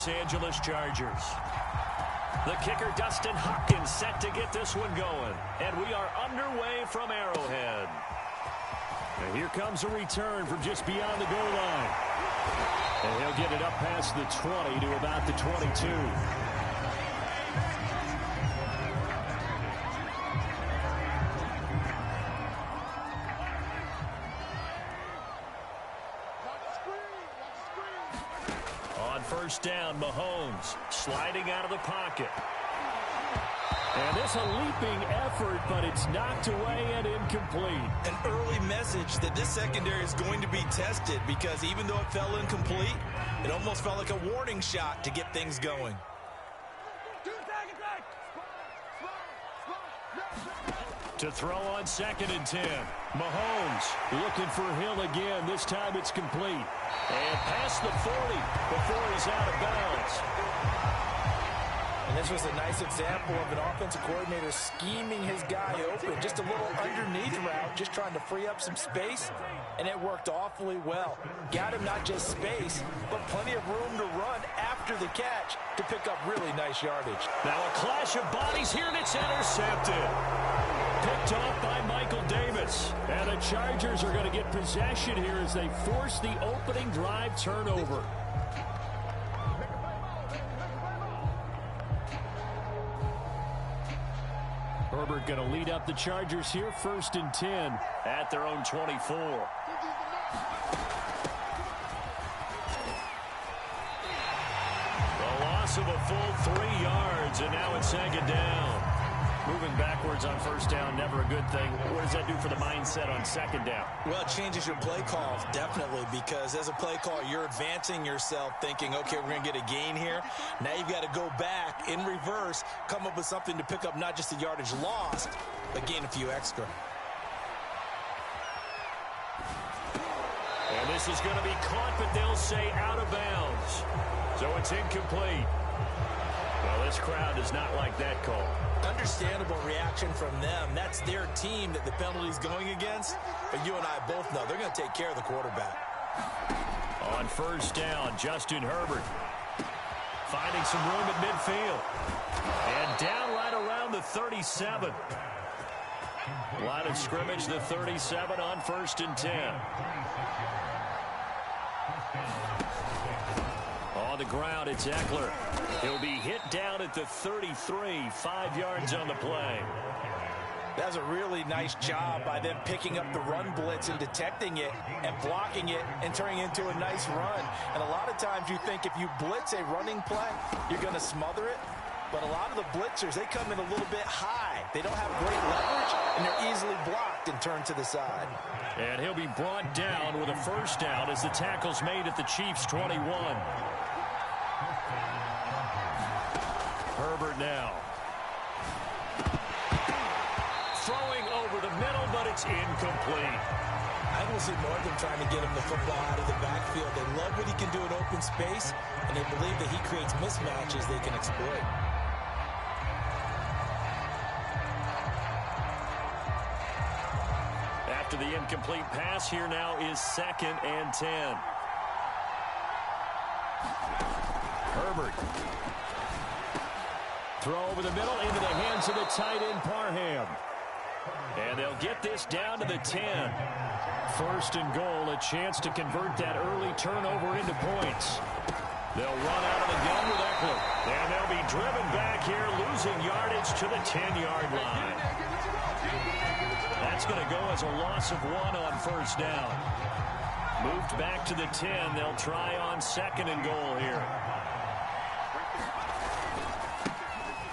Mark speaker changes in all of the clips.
Speaker 1: Los Angeles Chargers. The kicker, Dustin Hopkins, set to get this one going. And we are underway from Arrowhead. And here comes a return from just beyond the goal line. And he'll get it up past the 20 to about the 22. First down, Mahomes sliding out of the pocket. And this a leaping effort, but it's knocked away and incomplete.
Speaker 2: An early message that this secondary is going to be tested, because even though it fell incomplete, it almost felt like a warning shot to get things going.
Speaker 1: To throw on 2nd and 10. Mahomes looking for Hill again. This time it's complete. And past the 40 before he's out of bounds.
Speaker 2: And this was a nice example of an offensive coordinator scheming his guy open. Just a little underneath route, just trying to free up some space. And it worked awfully well. Got him not just space, but plenty of room to run after the catch to pick up really nice yardage.
Speaker 1: Now a clash of bodies here, and it's intercepted. Picked off by Michael Davis. And the Chargers are going to get possession here as they force the opening drive turnover. Herbert going to lead up the Chargers here, 1st and 10 at their own 24. The loss of a full 3 yards, and now it's 2nd down. Moving backwards on 1st down, never a good thing. What does that do for the mindset on 2nd down?
Speaker 2: Well, it changes your play calls, definitely, because as a play caller, you're advancing yourself thinking, okay, we're going to get a gain here. Now you've got to go back in reverse, come up with something to pick up not just the yardage lost, but gain a few extra.
Speaker 1: And this is going to be caught, but they'll say out of bounds. So it's incomplete. Well, this crowd does not like that call.
Speaker 2: Understandable reaction from them. That's their team that the penalty's going against. But you and I both know they're going to take care of the quarterback.
Speaker 1: On 1st down, Justin Herbert finding some room at midfield. And down right around the 37. Line of scrimmage, the 37 on 1st and 10. On the ground, it's Eckler. He'll be hit down at the 33, 5 yards on the play.
Speaker 2: That's a really nice job by them picking up the run blitz and detecting it and blocking it and turning it into a nice run. And a lot of times you think if you blitz a running play, you're going to smother it. But a lot of the blitzers, they come in a little bit high. They don't have great leverage, and they're easily blocked and turned to the side.
Speaker 1: And he'll be brought down with a 1st down as the tackle's made at the Chiefs' 21. Herbert now. Throwing over the middle, but it's incomplete.
Speaker 2: I will see more of them trying to get him the football out of the backfield. They love what he can do in open space, and they believe that he creates mismatches they can exploit.
Speaker 1: After the incomplete pass, here now is 2nd and 10. Herbert. Throw over the middle into the hands of the tight end, Parham. And they'll get this down to the 10. 1st and goal, a chance to convert that early turnover into points. They'll run out of the gun with Eckler. And they'll be driven back here, losing yardage to the 10-yard line. That's going to go as a loss of 1 on 1st down. Moved back to the 10. They'll try on 2nd and goal here.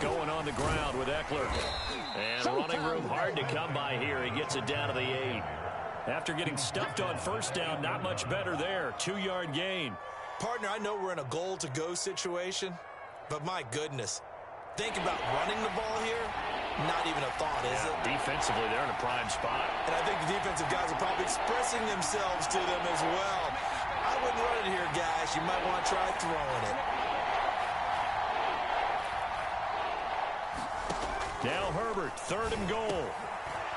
Speaker 1: Going on the ground with Eckler. And running room hard to come by here. He gets it down to the 8. After getting stuffed on 1st down, not much better there. 2-yard gain.
Speaker 2: Partner, I know we're in a goal-to-go situation, but my goodness. Think about running the ball here. Not even a thought, is it?
Speaker 1: Defensively, they're in a prime spot.
Speaker 2: And I think the defensive guys are probably expressing themselves to them as well. I wouldn't run it here, guys. You might want to try throwing it.
Speaker 1: Now Herbert, 3rd and goal.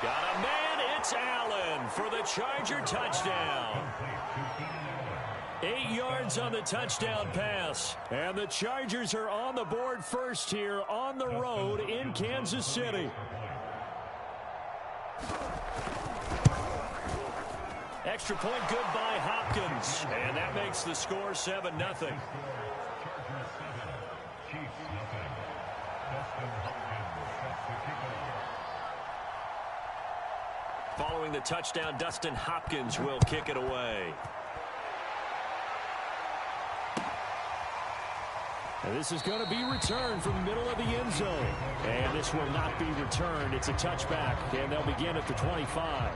Speaker 1: Got a man. 'It's Allen for the Charger touchdown. 8 yards on the touchdown pass. And the Chargers are on the board first here on the road in Kansas City. Extra point good by Hopkins. And that makes the score 7-0. Following the touchdown, Dustin Hopkins will kick it away. And this is going to be returned from the middle of the end zone. And this will not be returned. It's a touchback, and they'll begin at the 25.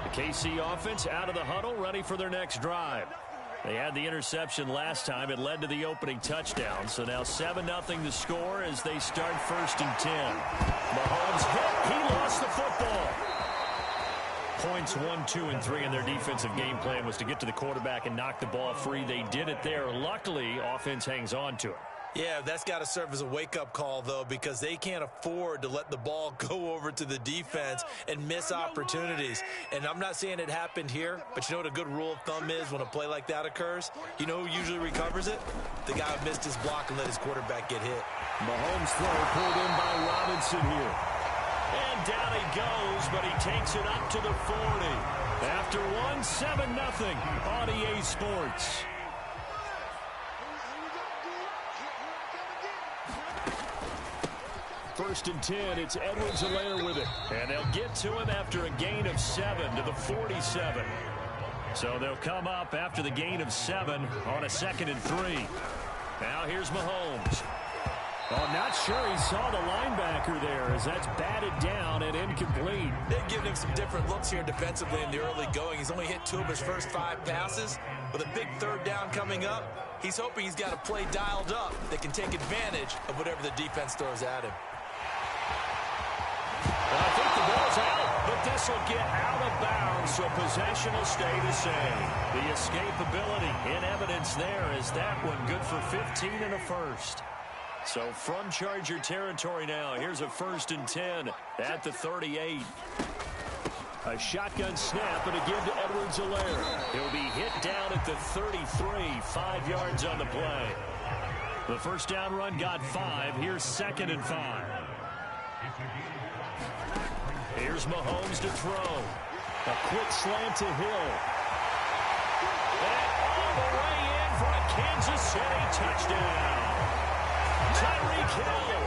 Speaker 1: The KC offense out of the huddle, ready for their next drive. They had the interception last time. It led to the opening touchdown. So now 7-0 the score as they start 1st and 10. Mahomes hit. He lost the football. Points 1, 2, and 3 in their defensive game plan was to get to the quarterback and knock the ball free. They did it there. Luckily, offense hangs on to it.
Speaker 2: Yeah, that's got to serve as a wake-up call, though, because they can't afford to let the ball go over to the defense and miss opportunities. And I'm not saying it happened here, but you know what a good rule of thumb is when a play like that occurs? You know who usually recovers it? The guy who missed his block and let his quarterback get hit.
Speaker 1: Mahomes' throw pulled in by Robinson here. And down he goes, but he takes it up to the 40. After 7-0 on EA Sports. First and 10, it's Edwards-Helaire with it. And they'll get to him after a gain of 7 to the 47. So they'll come up after the gain of 7 on a 2nd and 3. Now here's Mahomes. Oh, not sure he saw the linebacker there as that's batted down and incomplete.
Speaker 2: They've given him some different looks here defensively in the early going. He's only hit 2 of his first 5 passes. With a big 3rd down coming up, he's hoping he's got a play dialed up that can take advantage of whatever the defense throws at him.
Speaker 1: Well, I think the ball's out, but this will get out of bounds, so possession will stay the same. The escapability in evidence there is that one good for 15 and a first. So from Charger territory now, here's a 1st and 10 at the 38. A shotgun snap and a give to Edwards-Helaire. He'll be hit down at the 33, 5 yards on the play. The first down run got 5. Here's 2nd and 5. Here's Mahomes to throw. A quick slant to Hill. And all the way in for a Kansas City touchdown. Tyreek Hill,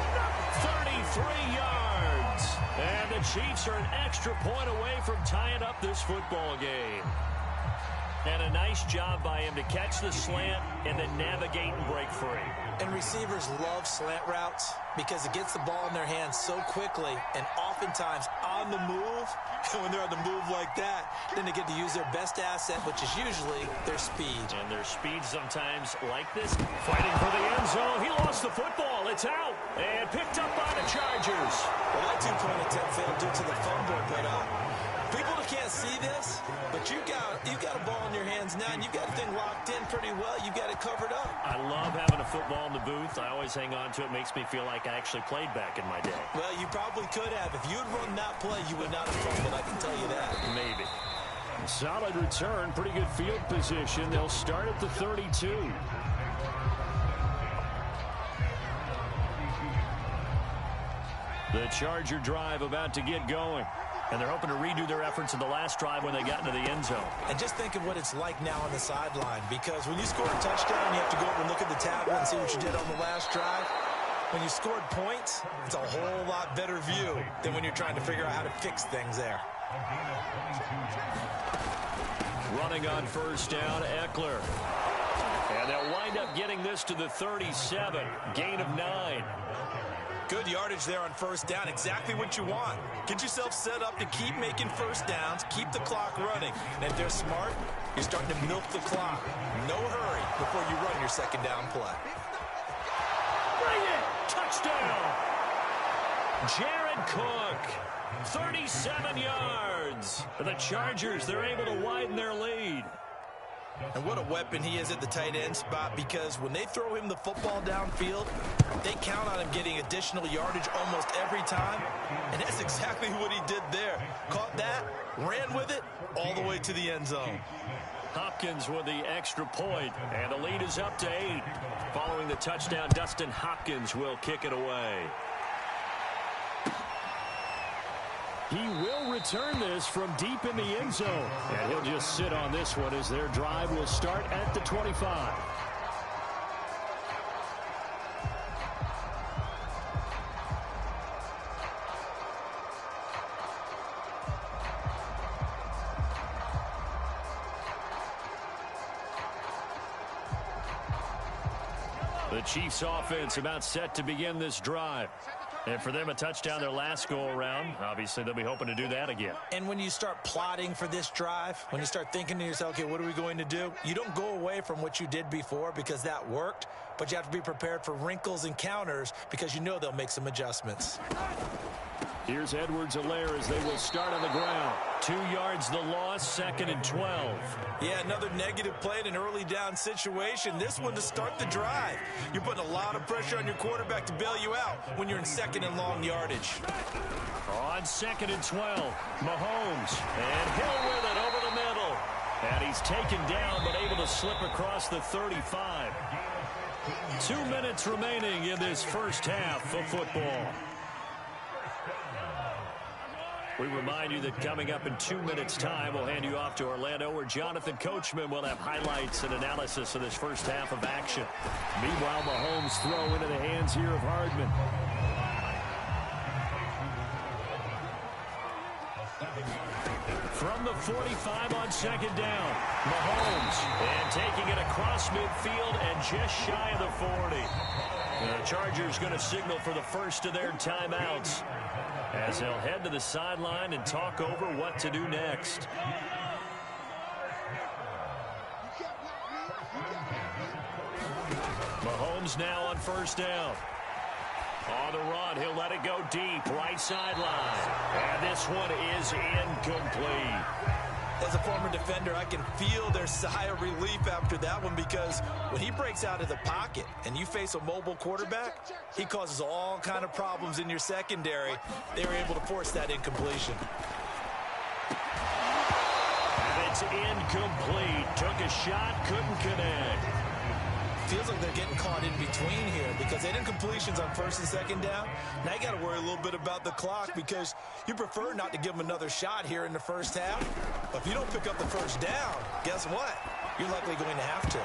Speaker 1: 33 yards. And the Chiefs are an extra point away from tying up this football game. And a nice job by him to catch the slant and then navigate and break free.
Speaker 2: And receivers love slant routes because it gets the ball in their hands so quickly and oftentimes on the move. And when they're on the move like that, then they get to use their best asset, which is usually their speed.
Speaker 1: And their speed sometimes like this. Fighting for the end zone. He lost the football. It's out. And picked up by the Chargers.
Speaker 2: Well, that 2-point attempt failed due to the fumble, but people can't see this, but you got a ball in your hands now, and you've got the thing locked in pretty well. You've got it covered up.
Speaker 1: I love having a football in the booth. I always hang on to it. Makes me feel like I actually played back in my day.
Speaker 2: Well, you probably could have. If you had run that play, you would not have fumbled, I can tell you that.
Speaker 1: Maybe. Solid return, pretty good field position. They'll start at the 32. The Charger drive about to get going. And they're hoping to redo their efforts in the last drive when they got into the end zone.
Speaker 2: And just think of what it's like now on the sideline, because when you score a touchdown, you have to go over and look at the tablet and see what you did on the last drive. When you scored points, it's a whole lot better view than when you're trying to figure out how to fix things there.
Speaker 1: Running on first down, Eckler. And they'll wind up getting this to the 37. Gain of 9.
Speaker 2: Good yardage there on first down. Exactly what you want. Get yourself set up to keep making first downs, keep the clock running. And if they're smart, you're starting to milk the clock. No hurry before you run your second down play.
Speaker 1: Bring it! Touchdown! Jared Cook, 37 yards. For the Chargers, they're able to widen their lead.
Speaker 2: And what a weapon he is at the tight end spot, because when they throw him the football downfield, they count on him getting additional yardage almost every time. And that's exactly what he did there. Caught that, ran with it, all the way to the end zone.
Speaker 1: Hopkins with the extra point, and the lead is up to 8. Following the touchdown, Dustin Hopkins will kick it away. He will return this from deep in the end zone. And he'll just sit on this one as their drive will start at the 25. The Chiefs offense about set to begin this drive. And for them, a touchdown their last go-around. Obviously, they'll be hoping to do that again.
Speaker 2: And when you start plotting for this drive, when you start thinking to yourself, okay, what are we going to do? You don't go away from what you did before because that worked, but you have to be prepared for wrinkles and counters because you know they'll make some adjustments.
Speaker 1: Here's Edwards-Helaire as they will start on the ground. 2 yards the loss, 2nd and 12.
Speaker 2: Yeah, another negative play in an early down situation. This one to start the drive. You're putting a lot of pressure on your quarterback to bail you out when you're in 2nd and long yardage.
Speaker 1: On 2nd and 12, Mahomes. And Hill with it over the middle. And he's taken down but able to slip across the 35. 2 minutes remaining in this first half of football. We remind you that coming up in 2 minutes' time, we'll hand you off to Orlando, where Jonathan Coachman will have highlights and analysis of this first half of action. Meanwhile, Mahomes throw into the hands here of Hardman. From the 45 on 2nd down, Mahomes, and taking it across midfield and just shy of the 40. The Chargers going to signal for the first of their timeouts, as they'll head to the sideline and talk over what to do next. Mahomes now on 1st down. On the run, he'll let it go deep, right sideline. And this one is incomplete.
Speaker 2: As a former defender, I can feel their sigh of relief after that one, because when he breaks out of the pocket and you face a mobile quarterback, he causes all kind of problems in your secondary. They were able to force that incompletion.
Speaker 1: And it's incomplete. Took a shot, couldn't connect.
Speaker 2: Feels like they're getting caught in between here, because they had incompletions on 1st and 2nd down. Now you got to worry a little bit about the clock, because you prefer not to give them another shot here in the first half. But if you don't pick up the 1st down, guess what? You're likely going to have to.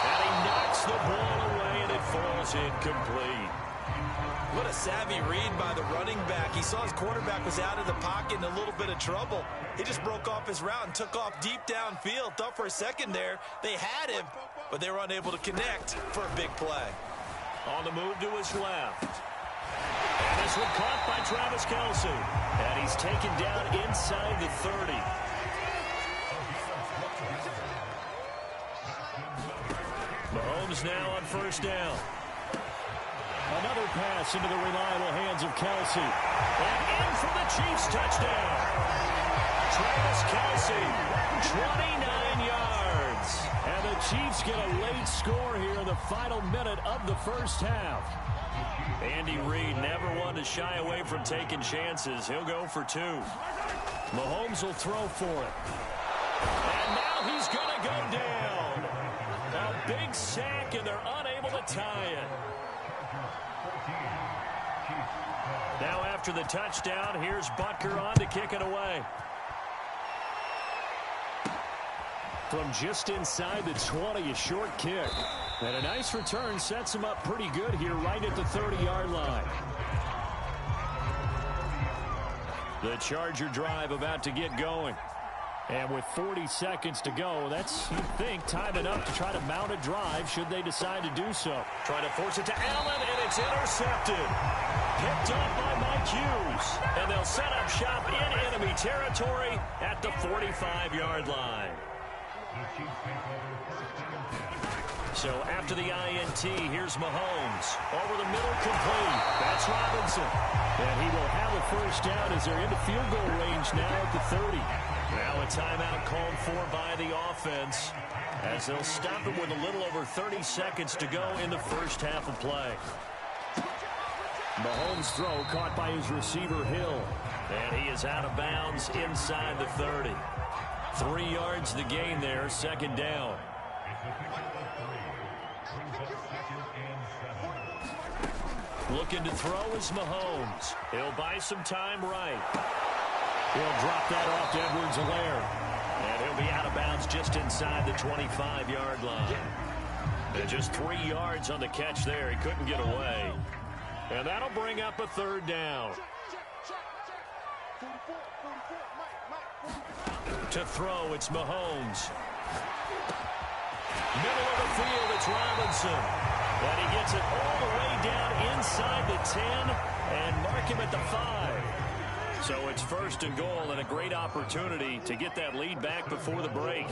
Speaker 1: And he knocks the ball away, and it falls incomplete.
Speaker 2: What a savvy read by the running back. He saw his quarterback was out of the pocket in a little bit of trouble. He just broke off his route and took off deep downfield. Thought for a second there they had him, but they were unable to connect for a big play.
Speaker 1: On the move to his left. And this one caught by Travis Kelce. And he's taken down inside the 30. Mahomes now on 1st down. Another pass into the reliable hands of Kelce. And in for the Chiefs touchdown. Travis Kelce, 29 yards. And the Chiefs get a late score here in the final minute of the first half. Andy Reid never one to shy away from taking chances. He'll go for 2. Mahomes will throw for it. And now he's going to go down. A big sack, and they're unable to tie it. Now after the touchdown, here's Butker on to kick it away. From just inside the 20, a short kick. And a nice return sets him up pretty good here right at the 30-yard line. The Charger drive about to get going. And with 40 seconds to go, that's, you'd think, time enough to try to mount a drive should they decide to do so. Trying to force it to Allen, and it's intercepted. Picked up by Mike Hughes. And they'll set up shop in enemy territory at the 45-yard line. So after the INT, here's Mahomes. Over the middle, complete. That's Robinson. And he will have a 1st down as they're into field goal range now at the 30. Now a timeout called for by the offense as they'll stop it with a little over 30 seconds to go in the first half of play. Mahomes' throw caught by his receiver Hill, and he is out of bounds inside the 30. 3 yards the gain there, second down. Looking to throw is Mahomes. He'll buy some time right. He'll drop that off to Edwards-Helaire. And he'll be out of bounds just inside the 25-yard line. And just 3 yards on the catch there. He couldn't get away. And that'll bring up a third down. To throw, it's Mahomes. Middle of the field, it's Robinson. And he gets it all the way down inside the 10 and mark him at the 5. So it's first and goal and a great opportunity to get that lead back before the break.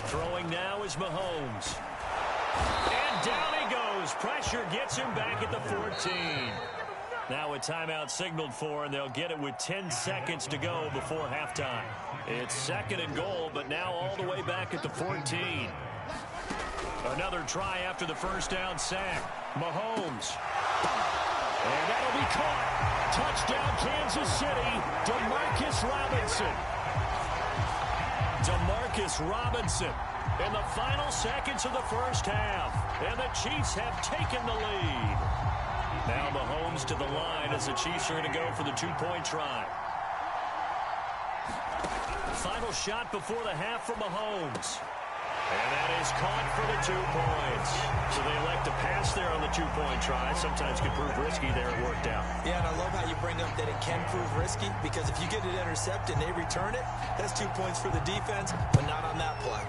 Speaker 1: Throwing now is Mahomes. And down he goes. Pressure gets him back at the 14. Now a timeout signaled for, and they'll get it with 10 seconds to go before halftime. It's second and goal, but now all the way back at the 14. Another try after the first down sack. Mahomes. And that'll be caught. Touchdown, Kansas City. Demarcus Robinson. Demarcus Robinson in the final seconds of the first half. And the Chiefs have taken the lead. Now Mahomes to the line as the Chiefs are going to go for the two-point try. Final shot before the half for Mahomes. And that is caught for the 2 points. So they elect to pass there on the two-point try. Sometimes could prove risky there. It worked out.
Speaker 2: Yeah, and I love how you bring up that it can prove risky, because if you get it intercepted and they return it, that's 2 points for the defense, but not on that play.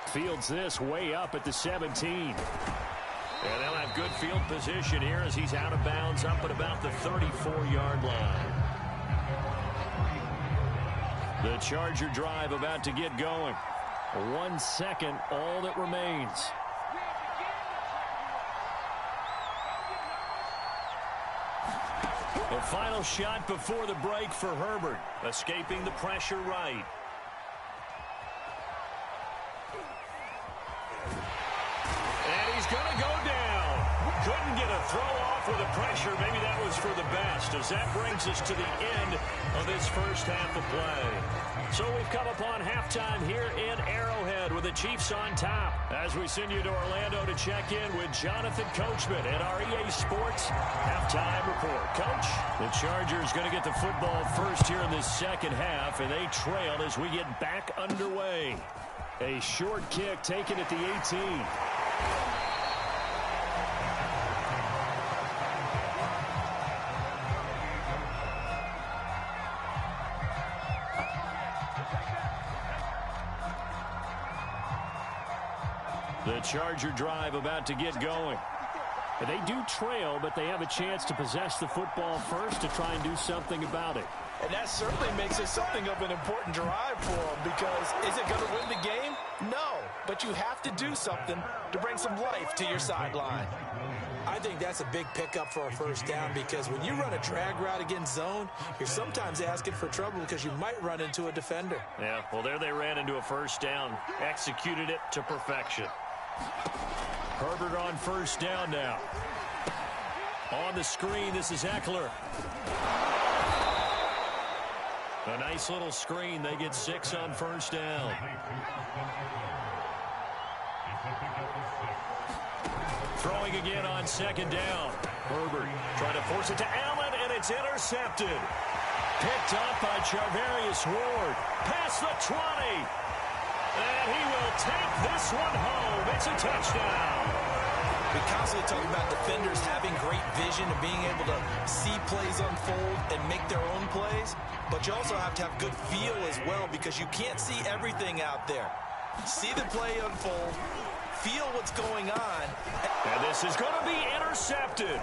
Speaker 1: Fields this way up at the 17. And they'll have good field position here as he's out of bounds up at about the 34-yard line. The Charger drive about to get going. 1 second, all that remains. The final shot before the break for Herbert, escaping the pressure right. And he's going to go down. Couldn't get a throw off with the pressure. Maybe that was for the best, as that brings us to the end of this first half of play. So we've come upon halftime here in Arrowhead with the Chiefs on top. As we send you to Orlando to check in with Jonathan Coachman at our EA Sports halftime report. Coach, the Chargers going to get the football first here in this second half, and they trailed as we get back underway. A short kick taken at the 18. The Charger drive about to get going. They do trail, but they have a chance to possess the football first to try and do something about it.
Speaker 2: And that certainly makes it something of an important drive for them, because is it going to win the game? No, but you have to do something to bring some life to your sideline. I think that's a big pickup for a first down, because when you run a drag route against zone, you're sometimes asking for trouble because you might run into a defender.
Speaker 1: Yeah, well, there they ran into a first down, executed it to perfection. Herbert on first down now. On the screen, this is Eckler. A nice little screen. They get 6 on first down. Throwing again on second down. Herbert trying to force it to Allen, and it's intercepted. Picked up by Charvarius Ward. Past the 20. And he will take this one home. It's a touchdown.
Speaker 2: We constantly talk about defenders having great vision and being able to see plays unfold and make their own plays. But you also have to have good feel as well, because you can't see everything out there. See the play unfold, feel what's going on.
Speaker 1: And this is going to be intercepted.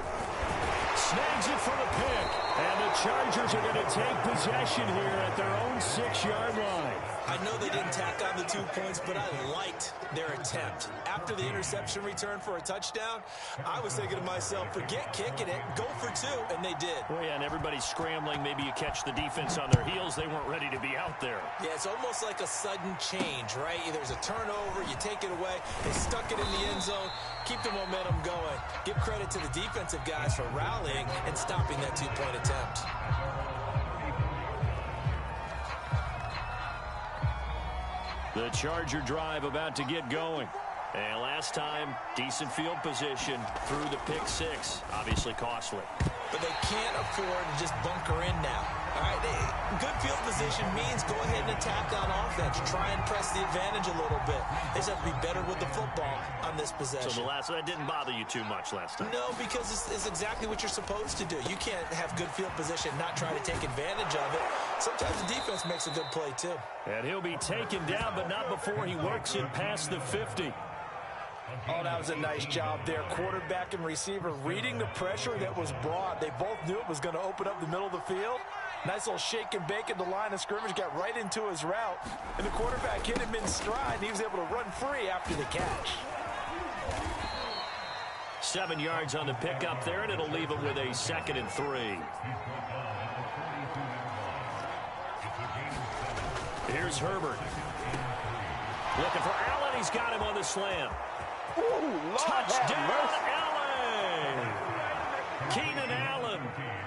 Speaker 1: Snags it for the pick. And the Chargers are going to take possession. possession here at their own 6-yard line.
Speaker 2: I know they didn't tack on the 2 points, but I liked their attempt. After the interception return for a touchdown, I was thinking to myself, forget kicking it, go for 2, and they did.
Speaker 1: Well, yeah, and everybody's scrambling. Maybe you catch the defense on their heels. They weren't ready to be out there.
Speaker 2: Yeah, it's almost like a sudden change, right? There's a turnover, you take it away, they stuck it in the end zone, keep the momentum going. Give credit to the defensive guys for rallying and stopping that 2-point attempt.
Speaker 1: The Charger drive about to get going. And last time, decent field position through the pick 6. Obviously costly.
Speaker 2: But they can't afford to just bunker in now. All right, good field position means go ahead and attack on offense. Try and press the advantage a little bit. They just have to be better with the football on this possession.
Speaker 1: So that didn't bother you too much last time?
Speaker 2: No, because it's exactly what you're supposed to do. You can't have good field position, not try to take advantage of it. Sometimes the defense makes a good play, too.
Speaker 1: And he'll be taken down, but not before he works it past the 50.
Speaker 2: Oh, that was a nice job there. Quarterback and receiver reading the pressure that was brought. They both knew it was going to open up the middle of the field. Nice little shake and bake at the line of scrimmage, got right into his route. And the quarterback hit him in stride, and he was able to run free after the catch.
Speaker 1: 7 yards on the pickup there, and it'll leave him with a 2nd and 3. Here's Herbert. Looking for Allen. He's got him on the slam.
Speaker 2: Ooh,
Speaker 1: touchdown, Allen! Keenan Allen,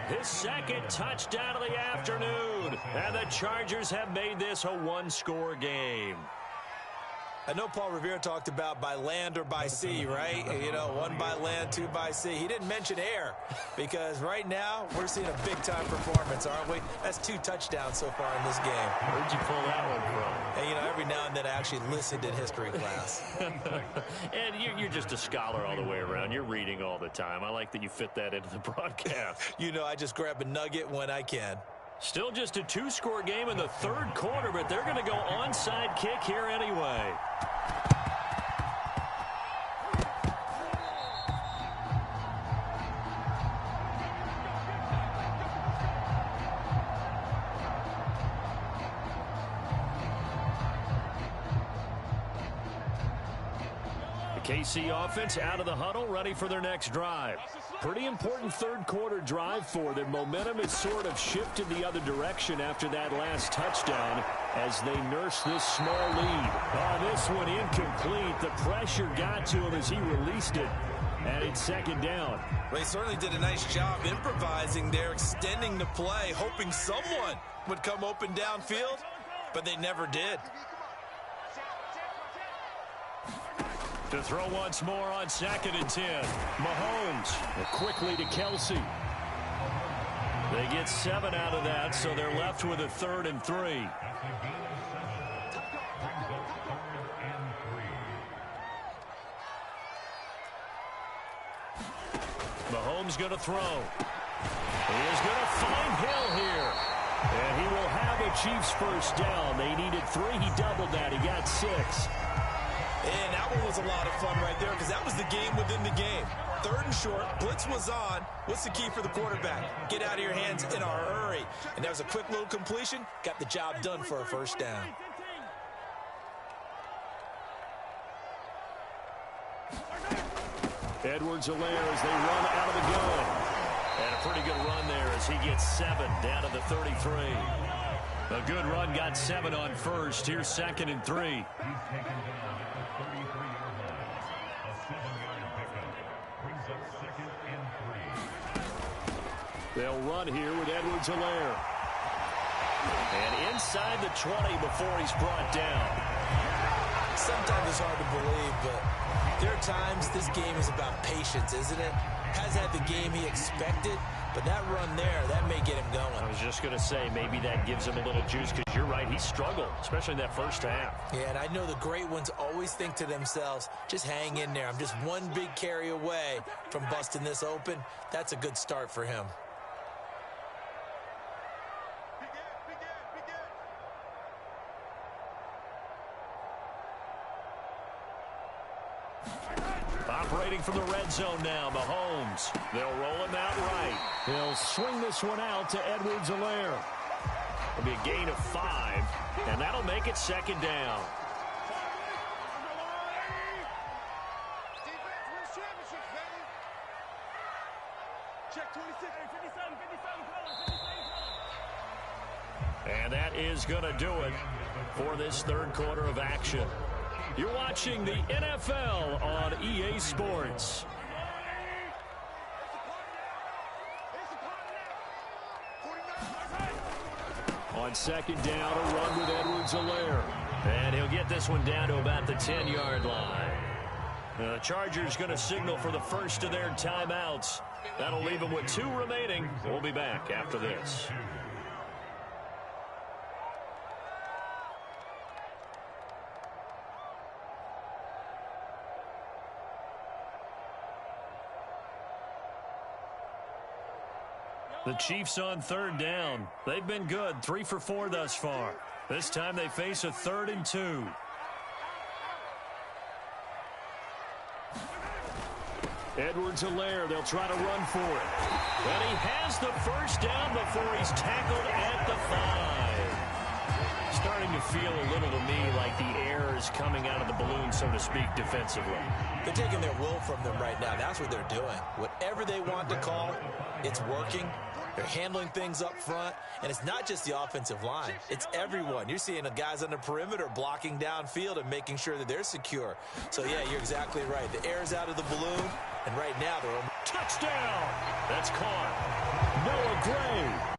Speaker 1: his 2nd touchdown of the afternoon. And the Chargers have made this a 1-score game.
Speaker 2: I know Paul Revere talked about by land or by sea, right? You know, 1 by land, 2 by sea. He didn't mention air because right now we're seeing a big-time performance, aren't we? That's 2 touchdowns so far in this game.
Speaker 1: Where'd you pull that one from?
Speaker 2: And, you know, every now and then I actually listened in history class.
Speaker 1: And you're just a scholar all the way around. You're reading all the time. I like that you fit that into the broadcast.
Speaker 2: You know, I just grab a nugget when I can.
Speaker 1: Still just a 2-score game in the 3rd quarter, but they're going to go onside kick here anyway. The KC offense out of the huddle, ready for their next drive. Pretty important 3rd quarter drive for them. Momentum has sort of shifted the other direction after that last touchdown as they nurse this small lead. Oh, this one incomplete. The pressure got to him as he released it. And it's 2nd down.
Speaker 2: Well, he certainly did a nice job improvising there, extending the play, hoping someone would come open downfield, but they never did.
Speaker 1: To throw once more on 2nd and 10. Mahomes quickly to Kelsey. They get 7 out of that, so they're left with a 3rd and 3. Mahomes going to throw. He is going to find Hill here. And he will have a Chiefs first down. They needed 3. He doubled that. He got 6.
Speaker 2: And that one was a lot of fun right there because that was the game within the game. 3rd and short, blitz was on. What's the key for the quarterback? Get out of your hands in a hurry. And that was a quick little completion. Got the job done for a first down.
Speaker 1: Edwards-Helaire as they run out of the gun. And a pretty good run there as he gets 7 down to the 33. A good run, got 7 on first. Here's 2nd and 3. They'll run here with Edwards-Helaire. And inside the 20 before he's brought down.
Speaker 2: Sometimes it's hard to believe, but there are times this game is about patience, isn't it? Has had the game he expected, but that run there, that may get him going.
Speaker 1: I was just going to say, maybe that gives him a little juice because you're right, he struggled, especially in that first half.
Speaker 2: Yeah, and I know the great ones always think to themselves, just hang in there. I'm just one big carry away from busting this open. That's a good start for him.
Speaker 1: Operating from the red zone now, Mahomes. They'll roll him out right. He'll swing this one out to Edwards-Helaire. It'll be a gain of 5, and that'll make it second down. And that is going to do it for this third quarter of action. You're watching the NFL on EA Sports. On second down, a run with Edwards-Helaire. And he'll get this one down to about the 10-yard line. The Chargers going to signal for the first of their timeouts. That'll leave them with 2 remaining. We'll be back after this. The Chiefs on third down. They've been good, 3 for 4 thus far. This time they face a 3rd and 2. Edwards-Helaire, they'll try to run for it. And he has the first down before he's tackled at the 5. Starting to feel a little to me like the air is coming out of the balloon, so to speak, defensively.
Speaker 2: They're taking their will from them right now. That's what they're doing. Whatever they want to call, it's working. They're handling things up front, and it's not just the offensive line. It's everyone. You're seeing the guys on the perimeter blocking downfield and making sure that they're secure. So, yeah, you're exactly right. The air's out of the balloon, and right now they're on.
Speaker 1: Touchdown! That's caught. Noah Gray.